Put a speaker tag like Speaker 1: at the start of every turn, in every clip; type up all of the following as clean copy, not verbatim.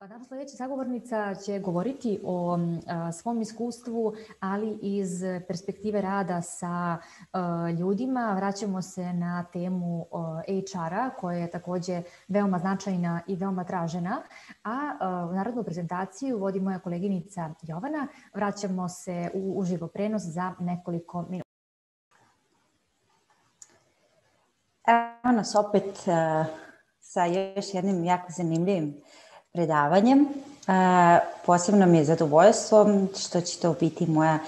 Speaker 1: Pa naša sljedeća sagovornica će govoriti o svom iskustvu, ali iz perspektive rada sa ljudima. Vraćamo se na temu HR-a, koja je također veoma značajna i veoma tražena. A narodnu prezentaciju vodi moja koleginica Jovana. Vraćamo se u uživo prenos za nekoliko minuta.
Speaker 2: Evo nas opet sa još jednim jako zanimljivim predavanjem. Posebno mi je zadovoljstvo što će to biti moja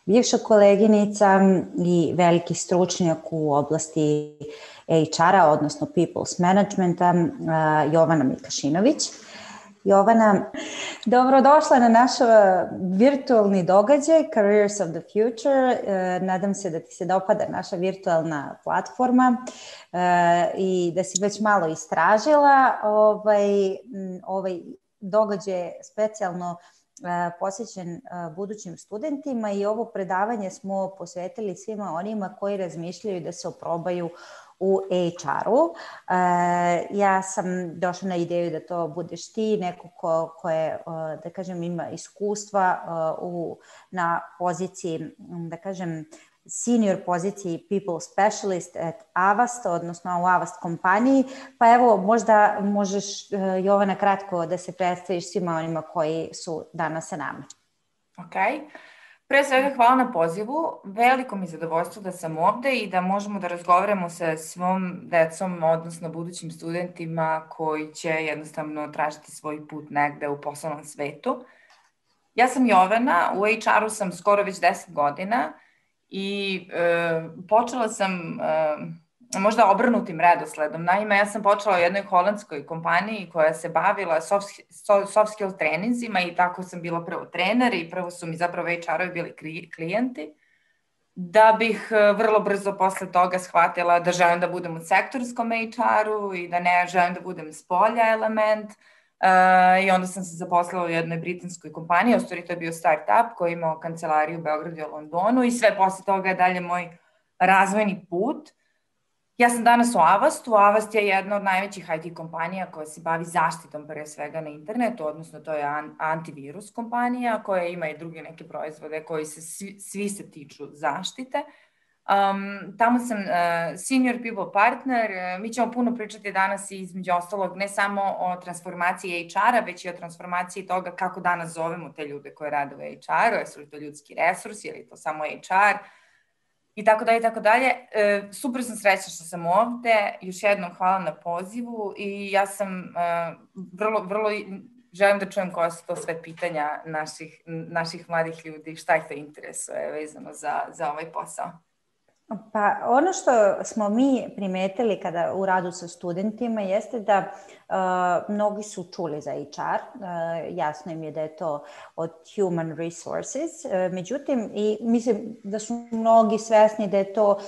Speaker 2: bivša koleginica i veliki stručnjak u oblasti HR-a, odnosno People's Managementa, Jovana Mikašinović. Jovana, dobrodošla na naš virtualni događaj Careers of the Future. Nadam se da ti se dopada naša virtualna platforma i da si već malo istražila. Ovaj događaj je specijalno posvećen budućim studentima i ovo predavanje smo posvetili svima onima koji razmišljaju da se oprobaju u HR-u. Ja sam došla na ideju da to budeš ti, neko ko je, da kažem, ima iskustva na poziciji, da kažem, senior poziciji People Specialist at Avast, odnosno u Avast kompaniji. Pa evo, možda možeš, Jovana, kratko da se predstaviš svima onima koji su danas sa nama.
Speaker 3: Ok. Pre svega hvala na pozivu. Veliko mi je zadovoljstvo da sam ovde i da možemo da razgovaramo sa svom decom, odnosno budućim studentima koji će jednostavno tražiti svoj put negde u poslovnom svetu. Ja sam Jovana, u HR-u sam skoro već 10 godina i počela sam možda obrnutim redosledom. Naime, ja sam počela u jednoj holandskoj kompaniji koja se bavila soft skill treninzima i tako sam bila prvo trener i prvo su mi zapravo HR-ovi bili klijenti. Da bih vrlo brzo posle toga shvatila da želim da budem u sektorskom HR-u i da ne želim da budem s polja element. I onda sam se zaposlila u jednoj britanskoj kompaniji, to je bio startup koji je imao kancelariju u Beogradu i u Londonu i sve posle toga je dalje moj razvojni put. Ja sam danas u Avastu. Avast je jedna od najvećih IT kompanija koja se bavi zaštitom pre svega na internetu, odnosno to je antivirus kompanija koja ima i druge neke proizvode koji se svi se tiču zaštite. Tamo sam senior people partner. Mi ćemo puno pričati danas i između ostalog ne samo o transformaciji HR-a, već i o transformaciji toga kako danas zovemo te ljude koje rade u HR-u, jesu li to ljudski resursi ili to samo HR, i tako dalje, i tako dalje. Super sam srećna što sam ovde. Još jednom hvala na pozivu i ja sam vrlo želim da čujem koja su to sve pitanja naših mladih ljudi, šta ih to interesuje vezano za ovaj posao.
Speaker 2: Pa ono što smo mi primetili kada u radu sa studentima jeste da mnogi su čuli za HR, jasno im je da je to od human resources, međutim i mislim da su mnogi svesni da je to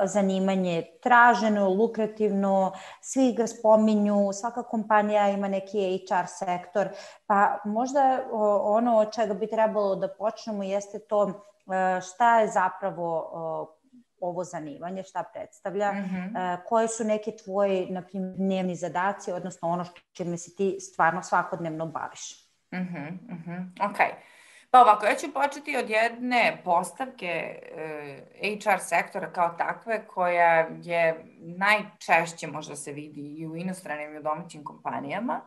Speaker 2: zanimanje traženo, lukrativno, svi ga spominju, svaka kompanija ima neki HR sektor, pa možda ono od čega bi trebalo da počnemo jeste to šta je zapravo ovo zanimanje, šta predstavlja, koje su neke tvoji, na primjer, dnevni zadaci, odnosno ono čime se ti stvarno svakodnevno baviš.
Speaker 3: Ok. Pa ovako, ja ću početi od jedne postavke HR sektora kao takve koja je najčešće možda se vidi i u inostranim i u domaćim kompanijama.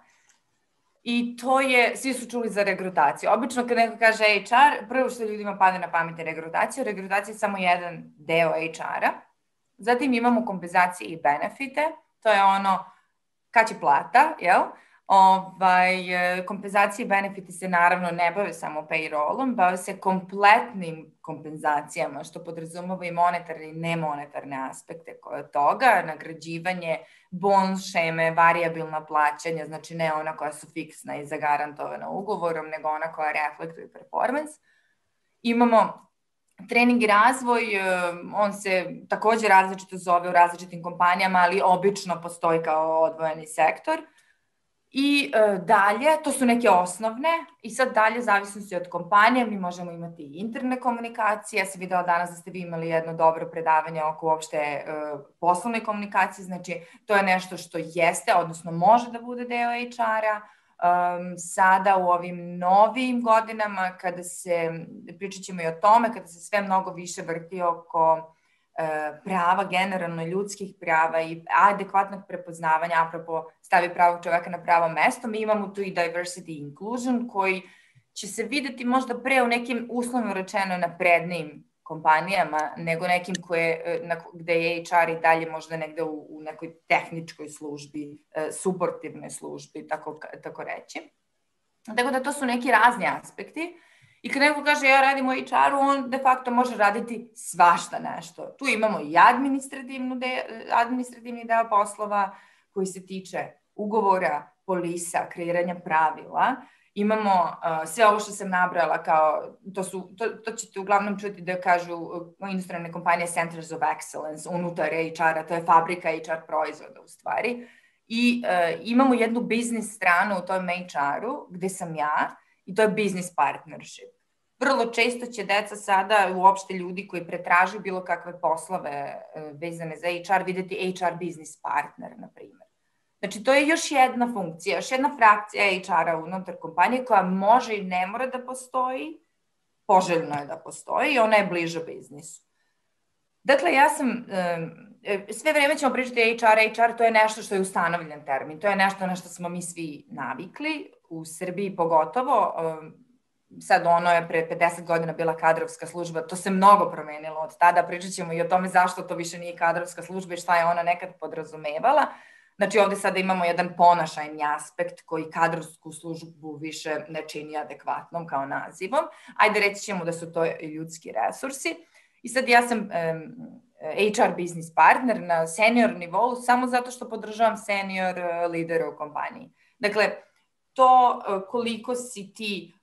Speaker 3: I to je, svi su čuli za regrutaciju. Obično kad neko kaže HR, prvo što ljudima padne na pamet je regrutacija. Regrutacija je samo jedan deo HR-a. Zatim imamo kompenzacije i benefite. To je ono kad će plata, jel? Kompenzacije i benefiti se naravno ne bave samo payrollom, bave se kompletnim kompenzacijama, što podrazumeva i monetarne i nemonetarne aspekte koje toga, nagrađivanje, bonus šeme, varijabilna plaćanja, znači ne ona koja su fiksna i zagarantovana ugovorom, nego ona koja reflektuje performance. Imamo trening i razvoj, on se također različito zove u različitim kompanijama, ali obično postoji kao odvojeni sektor. I dalje, to su neke osnovne i sad dalje zavisnosti od kompanije, mi možemo imati i interne komunikacije. Ja sam videla danas da ste vi imali jedno dobro predavanje oko uopšte poslovne komunikacije, znači to je nešto što jeste, odnosno može da bude deo HR-a. sada u ovim novim godinama, kada pričat ćemo i o tome, kada se sve mnogo više vrti oko prava, generalno ljudskih prava i adekvatnog prepoznavanja, apropo stavi pravog čoveka na pravo mesto, mi imamo tu i diversity i inclusion koji će se videti možda pre u nekim uslovno rečeno naprednijim kompanijama nego nekim gde je HR i dalje možda negde u nekoj tehničkoj službi, suportivnoj službi, tako reći. Tako da to su neki razni aspekti. I kad neko kaže ja radim u HR-u, on de facto može raditi svašta nešto. Tu imamo i administrativni deo poslova koji se tiče ugovora, polisa, kreiranja pravila. Imamo sve ovo što sam nabrala kao, to ćete uglavnom čuti da kažu industrijalne kompanije Centers of Excellence unutar HR-a, to je fabrika HR proizvoda u stvari. I imamo jednu biznis stranu u tom HR-u gde sam ja i to je business partnership. Vrlo često će deca sada, uopšte ljudi koji pretražuju bilo kakve poslove vezane za HR, videti HR business partner, na primjer. Znači, to je još jedna funkcija, još jedna frakcija HR-a unutar kompanije koja može i ne mora da postoji, poželjno je da postoji i ona je bliža biznisu. Dakle, ja sam, sve vreme ćemo pričati HR, to je nešto što je ustanovljen termin, to je nešto na što smo mi svi navikli, u Srbiji pogotovo, sad ono je pre 50 godina bila kadrovska služba, to se mnogo promenilo od tada, pričat ćemo i o tome zašto to više nije kadrovska služba i šta je ona nekad podrazumevala. Znači ovde sada imamo jedan ponašajni aspekt koji kadrovsku službu više ne čini adekvatnom kao nazivom. Ajde reći ćemo da su to ljudski resursi. I sad ja sam HR business partner na senior nivou samo zato što podržavam senior lidera u kompaniji. Dakle, to koliko si ti,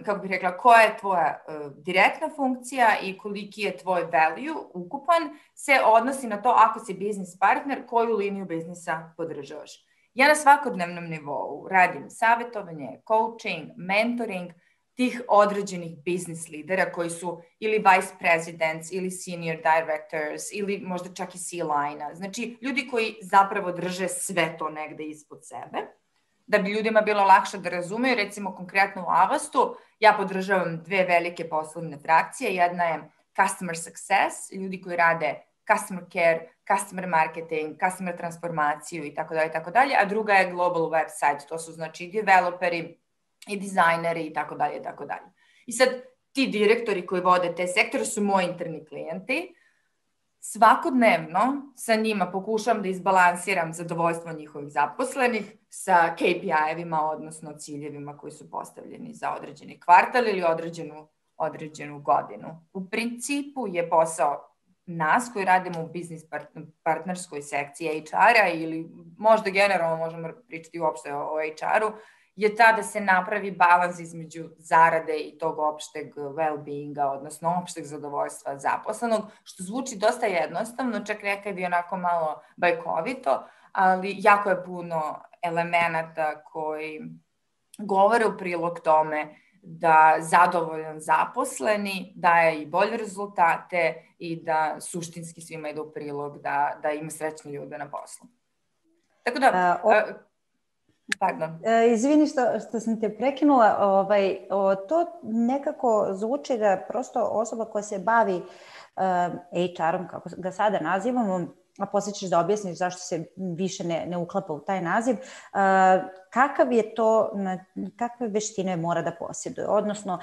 Speaker 3: kako bih rekla, koja je tvoja direktna funkcija i koliki je tvoj value ukupan, se odnosi na to ako si business partner, koju liniju biznisa podržavaš. Ja na svakodnevnom nivou radim savjetovanje, coaching, mentoring tih određenih business lidera koji su ili vice presidents ili senior directors ili možda čak i C-line-a. Znači, ljudi koji zapravo drže sve to negde ispod sebe. Da bi ljudima bilo lakše da razumeju, recimo konkretno u Avastu, ja podržavam dve velike poslovne frakcije. Jedna je customer success, ljudi koji rade customer care, customer marketing, customer transformaciju i tako dalje, a druga je global website, to su znači developeri i dizajneri i tako dalje. I sad ti direktori koji vode te sektore su moji interni klijenti. Svakodnevno sa njima pokušam da izbalansiram zadovoljstvo njihovih zaposlenih sa KPI-evima, odnosno ciljevima koji su postavljeni za određeni kvartal ili određenu godinu. U principu je posao nas koji radimo u biznis partnerskoj sekciji HR-a ili možda generalno možemo pričati uopšte o HR-u, je ta da se napravi balans između zarade i tog opšteg well-beinga, odnosno opšteg zadovoljstva zaposlenog, što zvuči dosta jednostavno, čak nekad i onako malo bajkovito, ali jako je puno elemenata koji govore u prilog tome da zadovoljan zaposleni daje i bolje rezultate i da suštinski svima ide u prilog da ima srećne ljude na poslu. Tako da... Pardon.
Speaker 2: Izvini što sam te prekinula, to nekako zvuči da prosto osoba koja se bavi HR-om, kako ga sada nazivamo, a poslije ćeš da objasniš zašto se više ne uklapa u taj naziv, kakav je to, kakve veštine mora da posjeduje, odnosno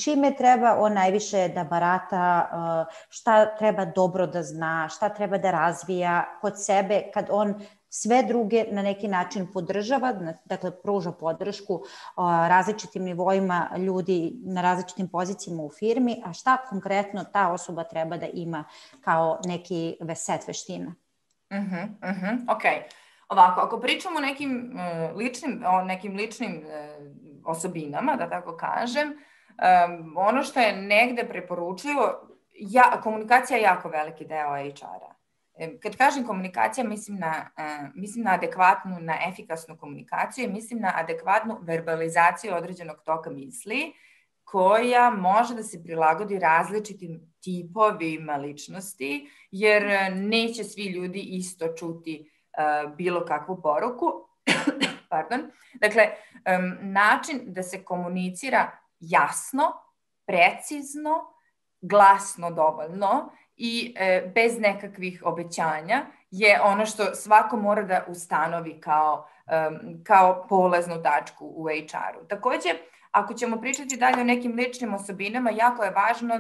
Speaker 2: čime treba on najviše da barata, šta treba dobro da zna, šta treba da razvija kod sebe kad on sve druge na neki način podržava, dakle pruža podršku različitim nivoima ljudi na različitim pozicijama u firmi, a šta konkretno ta osoba treba da ima kao neki set veština?
Speaker 3: Ok. Ovako, ako pričamo o nekim ličnim osobinama, da tako kažem, ono što je negde preporučljivo, komunikacija je jako veliki deo HR-a. Kad kažem komunikacija, mislim na adekvatnu, na efikasnu komunikaciju i mislim na adekvatnu verbalizaciju određenog toka misli koja može da se prilagodi različitim tipovima ličnosti, jer neće svi ljudi isto čuti bilo kakvu poruku. Dakle, način da se komunicira jasno, precizno, glasno dovoljno i bez nekakvih obećanja je ono što svako mora da ustanovi kao polaznu tačku u HR-u. Takođe, ako ćemo pričati dalje o nekim ličnim osobinama, jako je važno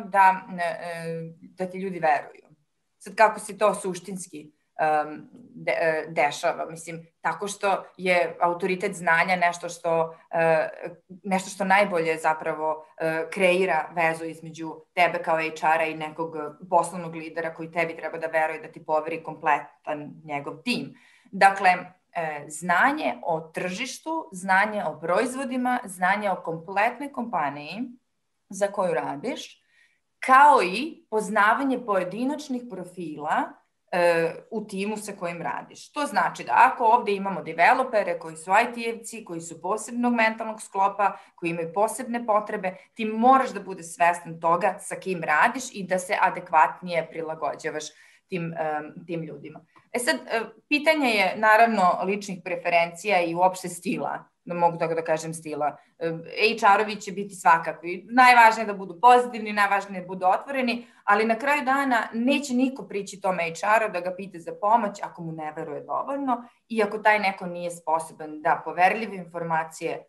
Speaker 3: da ti ljudi veruju. Sad, kako se to suštinski dešava? Mislim, tako što je autoritet znanja nešto što najbolje zapravo kreira vezu između tebe kao HR-a i nekog poslovnog lidera koji tebi treba da veruje da ti poveri kompletan njegov tim. Dakle, znanje o tržištu, znanje o proizvodima, znanje o kompletnoj kompaniji za koju radiš, kao i poznavanje pojedinačnih profila u timu sa kojim radiš. To znači da ako ovde imamo developere koji su IT-evci, koji su posebnog mentalnog sklopa, koji imaju posebne potrebe, ti moraš da bude svestan toga sa kim radiš i da se adekvatnije prilagođavaš tim ljudima. Sad, pitanje je naravno ličnih preferencija i uopšte stila, da mogu tako da kažem stila. HR-ovi će biti svakakvi. Najvažnije je da budu pozitivni, najvažnije je da budu otvoreni, ali na kraju dana neće niko prići tom HR-u da ga pita za pomoć ako mu ne veruje dovoljno i ako taj neko nije sposoban da poverljive informacije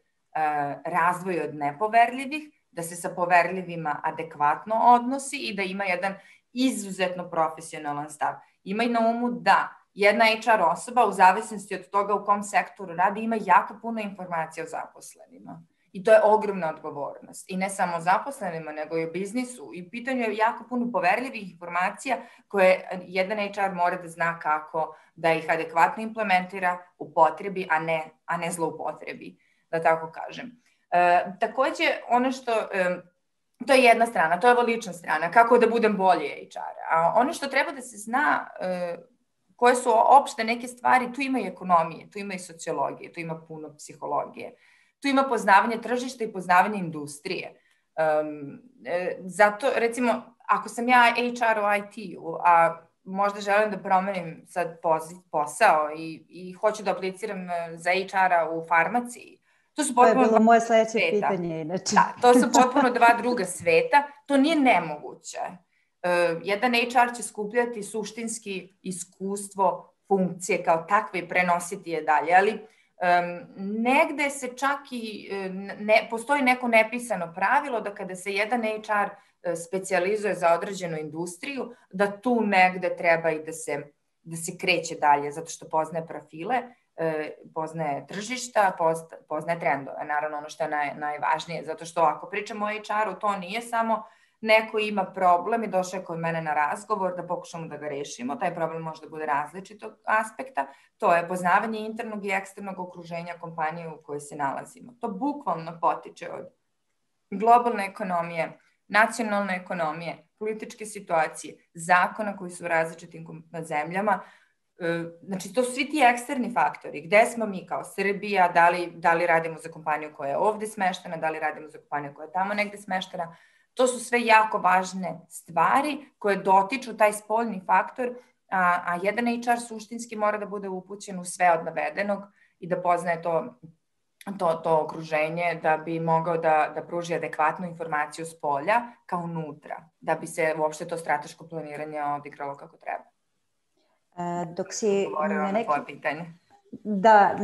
Speaker 3: razdvoji od nepoverljivih, da se sa poverljivima adekvatno odnosi i da ima jedan izuzetno profesionalan stav. Imaj na umu da jedna HR osoba, u zavisnosti od toga u kom sektoru radi, ima jako puno informacija o zaposlenima. I to je ogromna odgovornost. I ne samo o zaposlenima, nego i o biznisu. I u pitanju je jako puno poverljivih informacija koje jedan HR mora da zna kako da ih adekvatno implementira u potrebi, a ne zloupotrebi, da tako kažem. Takođe, ono što... To je jedna strana, to je ova lična strana, kako da budem bolji HR. A ono što treba da se zna, koje su opšte neke stvari, tu ima i ekonomije, tu ima i sociologije, tu ima puno psihologije, tu ima poznavanje tržišta i poznavanje industrije. Zato, recimo, ako sam ja HR u IT-u, a možda želim da promenim sad posao i hoću da apliciram za HR-a u farmaciji,
Speaker 2: to je bilo moje sledeće pitanje, inače.
Speaker 3: Da, to su potpuno dva druga sveta. To nije nemoguće. Jedan HR će skupljati suštinski iskustvo funkcije kao takve i prenositi je dalje, ali negde se čak i postoji neko nepisano pravilo da kada se jedan HR specijalizuje za određenu industriju, da tu negde treba i da se kreće dalje, zato što poznaje profile, poznaje tržišta, poznaje trendove. Naravno, ono što je najvažnije, zato što ako pričamo o HR-u, to nije samo neko ima problem i došao je kod mene na razgovor da pokušamo da ga rešimo. Taj problem može da bude različitog aspekta. To je poznavanje internog i eksternog okruženja kompanije u kojoj se nalazimo. To bukvalno potiče od globalne ekonomije, nacionalne ekonomije, političke situacije, zakona koji su u različitim zemljama. Znači, to su svi ti eksterni faktori. Gde smo mi kao Srbija, da li radimo za kompaniju koja je ovde smeštena, da li radimo za kompaniju koja je tamo negde smeštena. To su sve jako važne stvari koje dotiču taj spoljni faktor, a jedan HR suštinski mora da bude upućen u sve od navedenog i da poznaje to okruženje da bi mogao da pruži adekvatnu informaciju s polja kao unutra, da bi se uopšte to strateško planiranje odigralo kako treba.
Speaker 2: Dok si
Speaker 3: na neki pitanje.
Speaker 2: Da,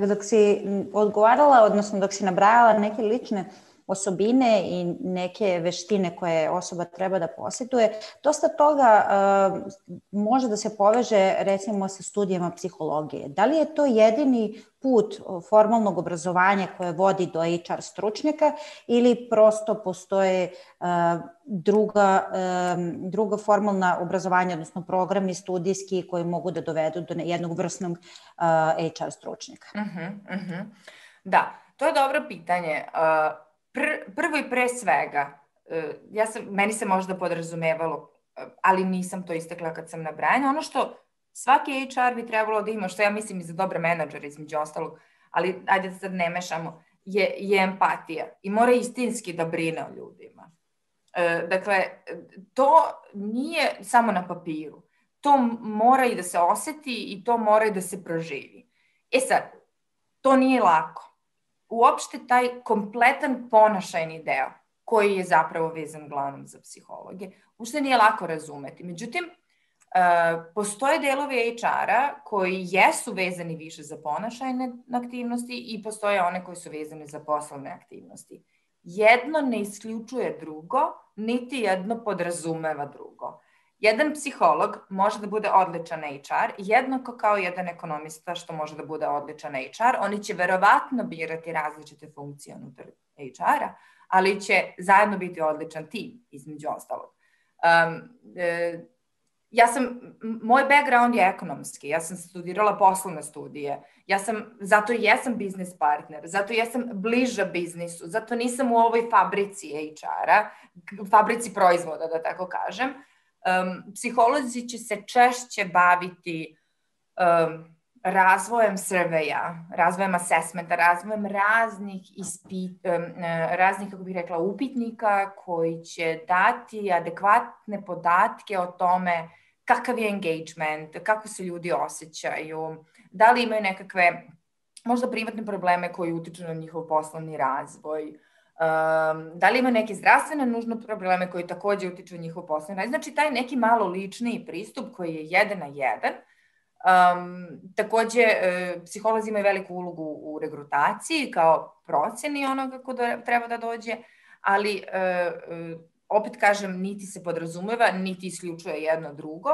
Speaker 2: dok si odgovarala, odnosno dok si nabrajala neke lične osobine i neke veštine koje osoba treba da posjeduje, dosta toga može da se poveže recimo sa studijama psihologije. Da li je to jedini put formalnog obrazovanja koje vodi do HR stručnjaka ili prosto postoje druga formalna obrazovanja, odnosno programi studijski koji mogu da dovedu do jednog vrsnog HR stručnjaka?
Speaker 3: Da, to je dobro pitanje. Prvo i pre svega, meni se možda podrazumevalo, ali nisam to istakla kad sam nabrajala, ono što svaki HR bi trebalo da ima, što ja mislim i za dobre menadžere između ostalog, ali ajde da sad ne mešamo, je empatija i mora istinski da brine o ljudima. Dakle, to nije samo na papiru, to mora i da se oseti i to mora i da se proživi. Sad, to nije lako. Uopšte taj kompletan ponašajni deo koji je zapravo vezan uglavnom za psihologe, uopšte nije lako razumeti. Međutim, postoje delovi HR-a koji jesu vezani više za ponašajne aktivnosti i postoje one koji su vezane za poslovne aktivnosti. Jedno ne isključuje drugo, niti jedno podrazumeva drugo. Jedan psiholog može da bude odličan HR, jednako kao jedan ekonomista što može da bude odličan HR. Oni će verovatno birati različite funkcije unutar HR-a, ali će zajedno biti odličan tim, između ostalog. Moj background je ekonomski, ja sam studirala poslovne studije, zato i jesam biznis partner, zato jesam bliža biznisu, zato nisam u ovoj fabrici HR-a, fabrici proizvoda, da tako kažem. Psiholozi će se češće baviti razvojem surveja, razvojem assessmenta, razvojem raznih, kako bih rekla, upitnika koji će dati adekvatne podatke o tome kakav je engagement, kako se ljudi osjećaju, da li imaju nekakve možda privatne probleme koji utiču na njihov poslovni razvoj, da li imaju neke zdravstvene nužne probleme koji takođe utiču na njihov poslovni razvoj. Znači, taj neki malo ličniji pristup koji je 1 na 1. Takođe, psiholozi imaju veliku ulogu u regrutaciji kao proceni onoga ko treba da dođe, ali opet kažem, niti se podrazumeva, niti isključuje jedno drugo.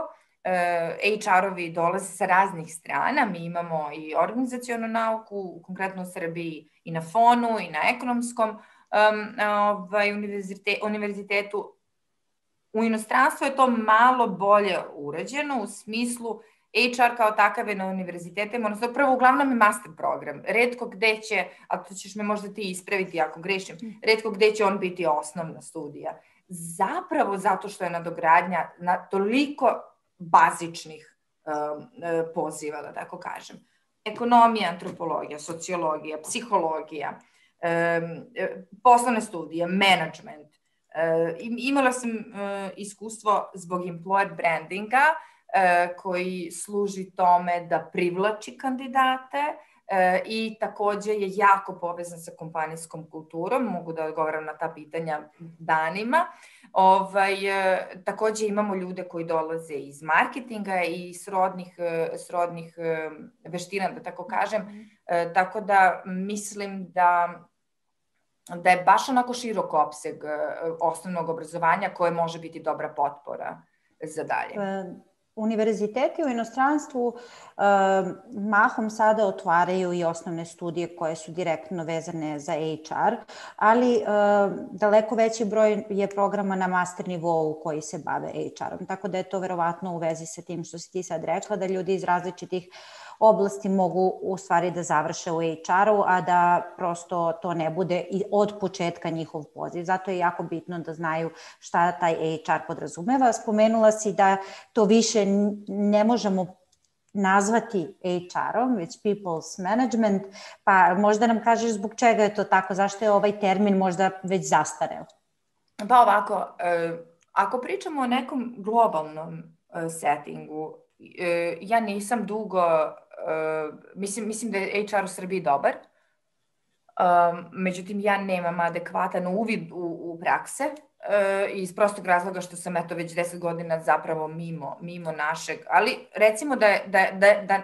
Speaker 3: HR-ovi dolaze sa raznih strana, mi imamo i organizacionu nauku, konkretno u Srbiji i na FON-u i na ekonomskom univerzitetu. U inostranstvu je to malo bolje urađeno u smislu HR kao takav je na univerzitetima, odnosno prvo uglavnom je master program. Retko gde će, a to ćeš me možda ti ispraviti ako grešim, retko gde će on biti osnovna studija. Zapravo zato što je nadogradnja na toliko bazičnih poziva, da tako kažem. Ekonomija, antropologija, sociologija, psihologija, poslovne studije, management. Imala sam iskustvo zbog employer brandinga koji služi tome da privlači kandidate i takođe je jako povezan sa kompanijskom kulturom, mogu da odgovaram na ta pitanja danima. Takođe imamo ljude koji dolaze iz marketinga i srodnih veština, da tako kažem, tako da mislim da je baš onako širok opseg osnovnog obrazovanja koje može biti dobra potpora za dalje.
Speaker 2: Univerziteti u inostranstvu mahom sada otvaraju i osnovne studije koje su direktno vezane za HR, ali daleko veći broj je programa na master nivou koji se bave HR-om, tako da je to verovatno u vezi sa tim što si ti sad rekla, da ljudi iz različitih oblasti mogu u stvari da završe u HR-u, a da prosto to ne bude od početka njihov poziv. Zato je jako bitno da znaju šta taj HR podrazumeva. Spomenula si da to više ne možemo nazvati HR-om, već people's management, pa možda nam kažeš zbog čega je to tako, zašto je ovaj termin možda već zastareo?
Speaker 3: Pa ovako, ako pričamo o nekom globalnom settingu, ja nisam dugo, mislim da je HR u Srbiji dobar, međutim ja nemam adekvatan uvid u prakse iz prostog razloga što sam već 10 godina zapravo mimo našeg, ali recimo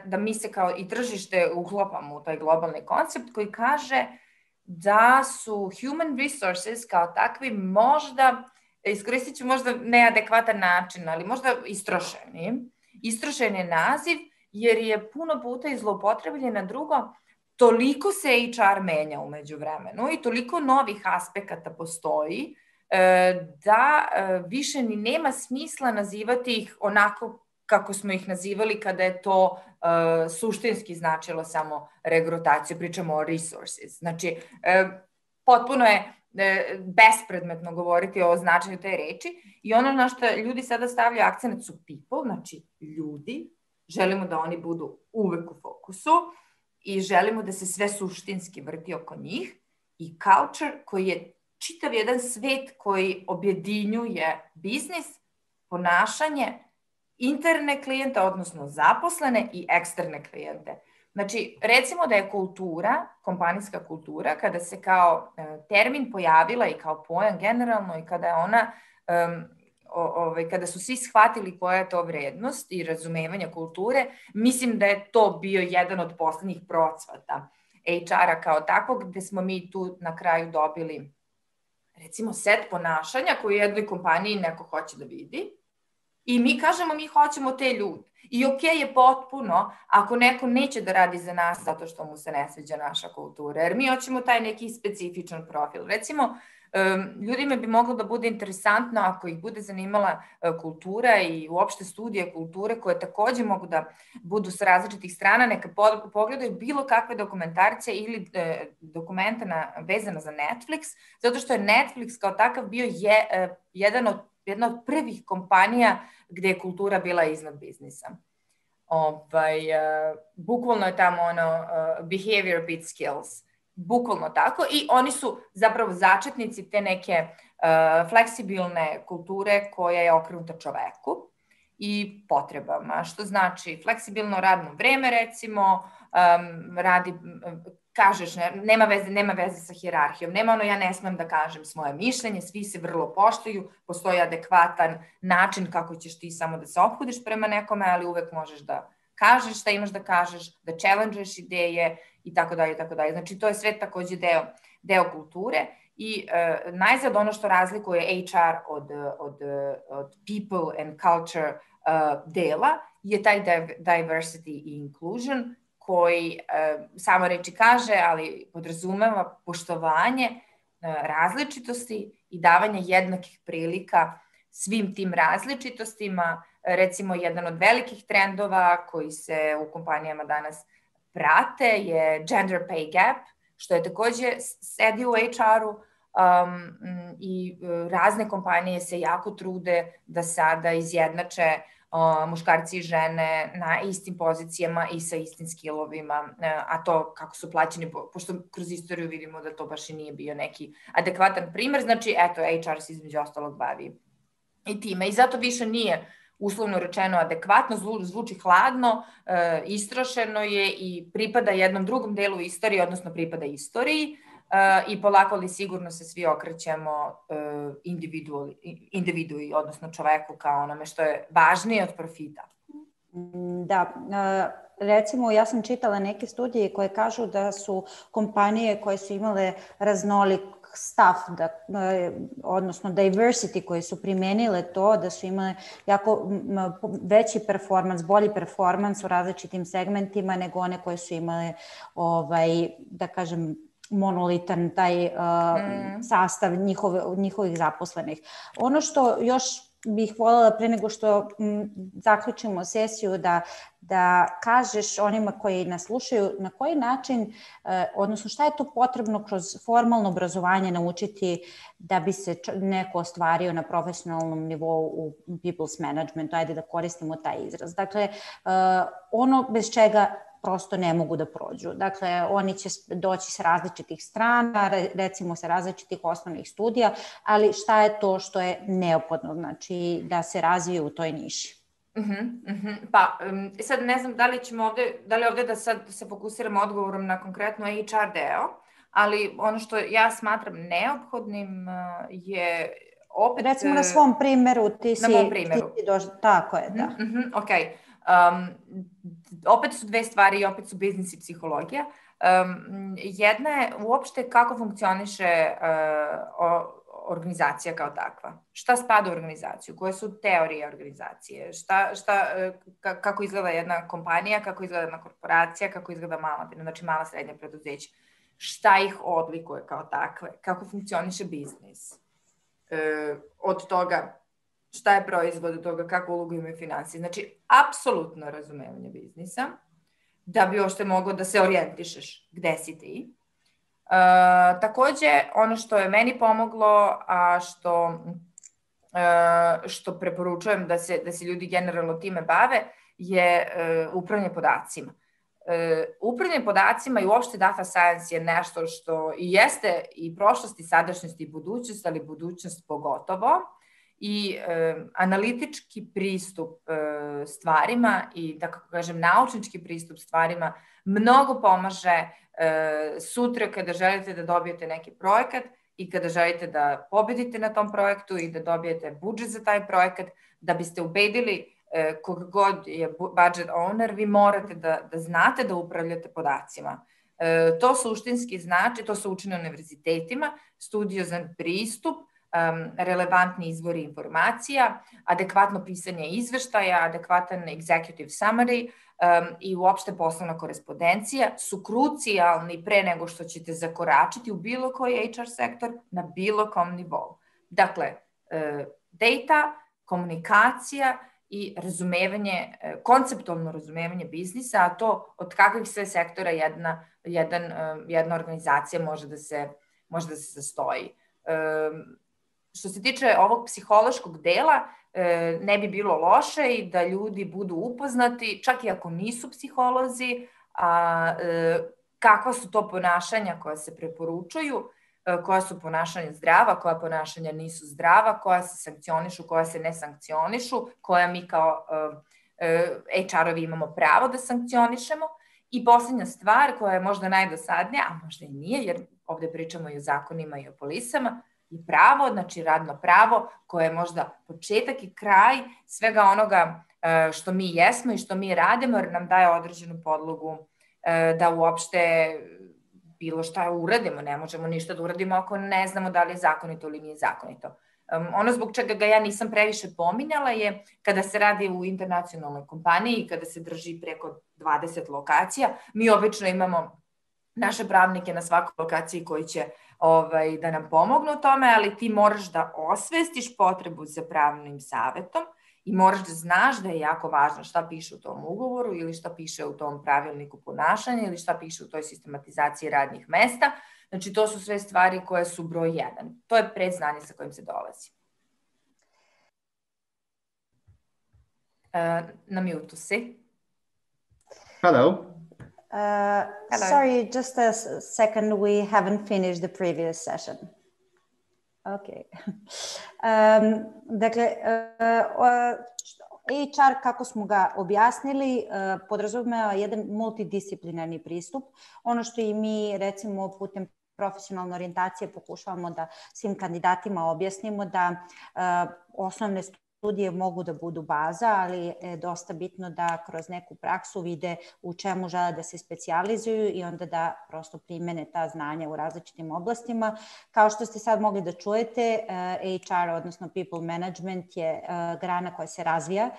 Speaker 3: da mi se kao i tržište uklopamo u taj globalni koncept koji kaže da su human resources kao takvi možda, iskoristit ću možda neadekvatan način, ali možda istrošeni. Istrošen je naziv jer je puno puta i zloupotrebljen. Na drugo, toliko se HR menja umeđu vremenu i toliko novih aspekata postoji da više ni nema smisla nazivati ih onako kako smo ih nazivali kada je to suštinski značilo samo regrutaciju, pričamo o resources. Znači, potpuno je bespredmetno govoriti o značenju te reči i ono na što ljudi sada stavljaju akcent su people, znači ljudi, želimo da oni budu uvek u fokusu i želimo da se sve suštinski vrti oko njih i culture koji je čitav jedan svet koji objedinjuje biznis, ponašanje, interne klijente, odnosno zaposlene i eksterne klijente. Znači, recimo da je kultura, kompanijska kultura, kada se kao termin pojavila i kao pojam generalno i kada je ona, kada su svi shvatili koja je to vrednost i razumevanja kulture, mislim da je to bio jedan od poslednjih procvata HR-a kao takvog, gde smo mi tu na kraju dobili recimo set ponašanja koji u jednoj kompaniji neko hoće da vidi i mi kažemo mi hoćemo te ljude. I okej je potpuno ako neko neće da radi za nas zato što mu se ne sviđa naša kultura, jer mi hoćemo taj neki specifičan profil. Recimo, ljudima bi moglo da bude interesantno ako ih bude zanimala kultura i uopšte studije kulture koje takođe mogu da budu sa različitih strana, neka pogledaju bilo kakve dokumentarce ili dokumenta vezana za Netflix, zato što je Netflix kao takav bio jedna od prvih kompanija gde je kultura bila iznad biznisa. Bukvalno je tamo behavior beats skills. Bukvalno tako i oni su zapravo začetnici te neke fleksibilne kulture koja je okrenuta čoveku i potrebama, što znači fleksibilno radno vreme recimo, kažeš, nema veze sa hijerarhijom, nema ja ne smem da kažem svoje mišljenje, svi se vrlo poštuju, postoji adekvatan način kako ćeš ti samo da se ophodiš prema nekome, ali uvek možeš da kažeš šta imaš da kažeš, da challenge-eš ideje i tako dalje, tako dalje. Znači, to je sve takođe deo kulture i najzad ono što razlikuje HR od people and culture dela je taj diversity i inclusion koji samo reči kaže, ali podrazumeva poštovanje različitosti i davanje jednakih prilika svim tim različitostima. Recimo, jedan od velikih trendova koji se u kompanijama danas prate je gender pay gap, što je takođe sedi u HR-u i razne kompanije se jako trude da sada izjednače muškarci i žene na istim pozicijama i sa istim skillovima, a to kako su plaćeni, pošto kroz istoriju vidimo da to baš i nije bio neki adekvatan primer, znači eto, HR se između ostalog bavi i time. I zato više nije uslovno rečeno adekvatno, zvuči hladno, istrošeno je i pripada jednom drugom delu istorije, odnosno pripada istoriji i polako ali sigurno se svi okrećemo individui, odnosno čoveku kao onome što je važnije od profita.
Speaker 2: Da, recimo ja sam čitala neke studije koje kažu da su kompanije koje su imale raznolik staff, odnosno diversity koje su primenile to, da su imale jako veći performans, bolji performans u različitim segmentima nego one koje su imale, da kažem, monolitan taj sastav njihovih zaposlenih. Ono što još bih voljela pre nego što zaključimo sesiju da kažeš onima koji nas slušaju na koji način, odnosno šta je to potrebno kroz formalno obrazovanje naučiti da bi se neko ostvario na profesionalnom nivou u people's managementu, ajde da koristimo taj izraz. Dakle, ono bez čega prosto ne mogu da prođu. Dakle, oni će doći s različitih strana, recimo sa različitih osnovnih studija, ali šta je to što je neophodno, znači da se razvije u toj niši?
Speaker 3: Pa, sad ne znam da li ovde da sad se fokusiramo odgovorom na konkretno HR deo, ali ono što ja smatram neophodnim je opet...
Speaker 2: Recimo na svom primeru,
Speaker 3: Na mom primeru.
Speaker 2: Tako je, da.
Speaker 3: Okej. Opet su dve stvari i opet su biznis i psihologija. Jedna je uopšte kako funkcioniše organizacija kao takva. Šta spada u organizaciju? Koje su teorije organizacije? Kako izgleda jedna kompanija, kako izgleda jedna korporacija, kako izgleda mala srednja preduzeća? Šta ih odlikuje kao takve? Kako funkcioniše biznis? Od toga šta je proizvod od toga, kako ulogu imaju financije. Znači, apsolutno razumevanje biznisa, da bi uopšte moglo da se orijentišeš gde si ti. Takođe, ono što je meni pomoglo, a što preporučujem da se ljudi generalno time bave, je upravljanje podacima. Upravljanje podacima i uopšte data science je nešto što i jeste i prošlost i sadašnjost i budućnost, ali budućnost pogotovo, i analitički pristup stvarima i, da kako kažem, naučnički pristup stvarima mnogo pomaže sutra kada želite da dobijete neki projekat i kada želite da pobedite na tom projektu i da dobijete budžet za taj projekat, da biste ubedili kog god je budget owner, vi morate da znate da upravljate podacima. To suštinski znači, to se uči na univerzitetima, studiozan pristup, relevantni izvori informacija, adekvatno pisanje izveštaja, adekvatan executive summary i uopšte poslovna korespondencija su krucijalni pre nego što ćete zakoračiti u bilo koji HR sektor na bilo kom nivou. Dakle, data, komunikacija i razumevanje, konceptualno razumevanje biznisa, a to od kakvih sve sektora jedna organizacija može da se sastoji. Što se tiče ovog psihološkog dela, ne bi bilo loše i da ljudi budu upoznati, čak i ako nisu psiholozi, kakva su to ponašanja koja se preporučuju, koja su ponašanja zdrava, koja ponašanja nisu zdrava, koja se sankcionišu, koja se ne sankcionišu, koja mi kao HR-ovi imamo pravo da sankcionišemo. I poslednja stvar koja je možda najdosadnija, a možda i nije, jer ovde pričamo i o zakonima i o polisama, je pravo, znači radno pravo, koje je možda početak i kraj svega onoga što mi jesmo i što mi radimo, jer nam daje određenu podlogu da uopšte bilo šta uradimo. Ne možemo ništa da uradimo ako ne znamo da li je zakonito ili nije zakonito. Ono zbog čega ga ja nisam previše pominjala je kada se radi u internacionalnoj kompaniji i kada se drži preko 20 lokacija, mi obično imamo naše pravnike na svakoj lokaciji koji će da nam pomognu u tome, ali ti moraš da osvestiš potrebu za pravnim savetom i moraš da znaš da je jako važno šta piše u tom ugovoru ili šta piše u tom pravilniku ponašanja ili šta piše u toj sistematizaciji radnih mesta. Znači, to su sve stvari koje su broj 1. To je predznanje sa kojim se dolazi. Na mute si.
Speaker 4: Hello.
Speaker 2: Hello. Sorry, just a second. We haven't finished the previous session. Okay. Dakle, HR, kako smo ga objasnili, podrazumeva jedan multidisciplinarni pristup. Ono što i mi, recimo, putem profesionalne orijentacije pokušavamo da svim kandidatima objasnimo da osnovne studije mogu da budu baza, ali je dosta bitno da kroz neku praksu vide u čemu žele da se specijalizuju i onda da prosto primene ta znanja u različitim oblastima. Kao što ste sad mogli da čujete, HR, odnosno People Management, je grana koja se razvija.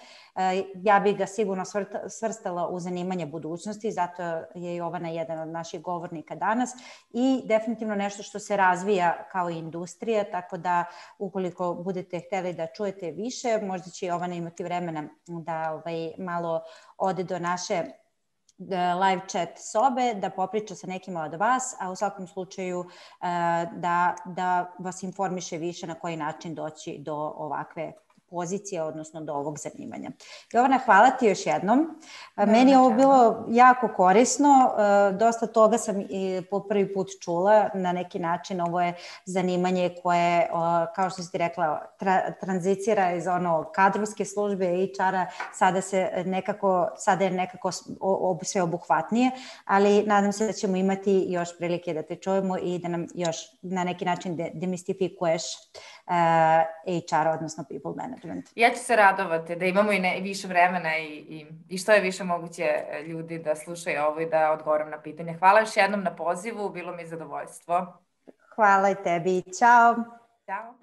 Speaker 2: Ja bih ga sigurno svrstala u zanimanje budućnosti, zato je Jovana jedan od naših govornika danas i definitivno nešto što se razvija kao industrija, tako da ukoliko budete hteli da čujete više, možda će Jovana imati vremena da malo ode do naše live chat sobe, da popriča sa nekima od vas, a u svakom slučaju da vas informiše više na koji način doći do ovakve pozicije, odnosno do ovog zanimanja. Jovana, hvala ti još jednom. Meni je ovo bilo jako korisno. Dosta toga sam i po prvi put čula. Na neki način ovo je zanimanje koje, kao što si ti rekla, tranzicira iz kadrovske službe HR-a, sada je nekako sve obuhvatnije, ali nadam se da ćemo imati još prilike da te čujemo i da nam još na neki način demistifikuješ HR, odnosno People Management.
Speaker 3: Ja ću se radovati da imamo i više vremena i što je više moguće ljudi da slušaju ovo i da odgovorim na pitanje. Hvala još jednom na pozivu, bilo mi je zadovoljstvo.
Speaker 2: Hvala i tebi. Ćao.
Speaker 3: Ćao.